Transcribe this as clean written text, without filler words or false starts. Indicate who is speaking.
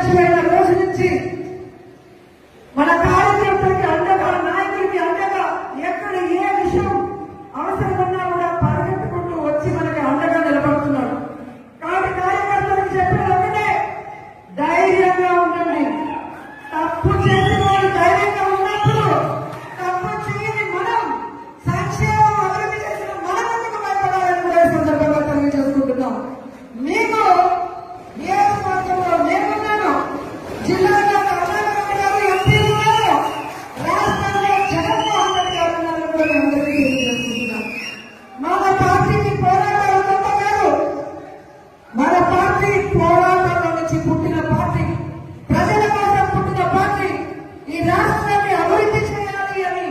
Speaker 1: అధ్యక్షులైన రోజు నుంచి మన కార్యకర్తలకి అండగా, నాయకులకి అండగా, ఎక్కడ ఏ విషయం అవసరమన్నా కూడా పరిగెత్తుకుంటూ వచ్చి మనకి అండగా నిలబడుతున్నారు. కాబట్టి కార్యకర్తలకు చెప్పిన ఒకటే, ధైర్యంగా ఉండండి. తప్పు చేసిన వాళ్ళు ధైర్యంగా ఉన్నప్పుడు తప్పు చేయని మనం, సంక్షేమం అభివృద్ధి చేసిన మనం ఎందుకు భయపడాలని కూడా ఈ సందర్భంగా తెలియజేసుకుంటున్నాం. మీకు నియోజకవర్గంలో నేనున్నాను, జిల్లాలో కమలాకర్ గారు ఎంపీలు ఉన్నారు, రాష్ట్రంలో జగన్మోహన్ రెడ్డి గారు ఉన్నారని కూడా మేము అందరికీ తెలియజేసుకుంటున్నాం. మన పార్టీకి పోరాటాలు తప్ప కాదు, మన పార్టీ పోరాటంలో నుంచి పుట్టిన పార్టీ, ప్రజల కోసం పుట్టిన పార్టీ. ఈ రాష్ట్రాన్ని అభివృద్ధి చేయాలి అని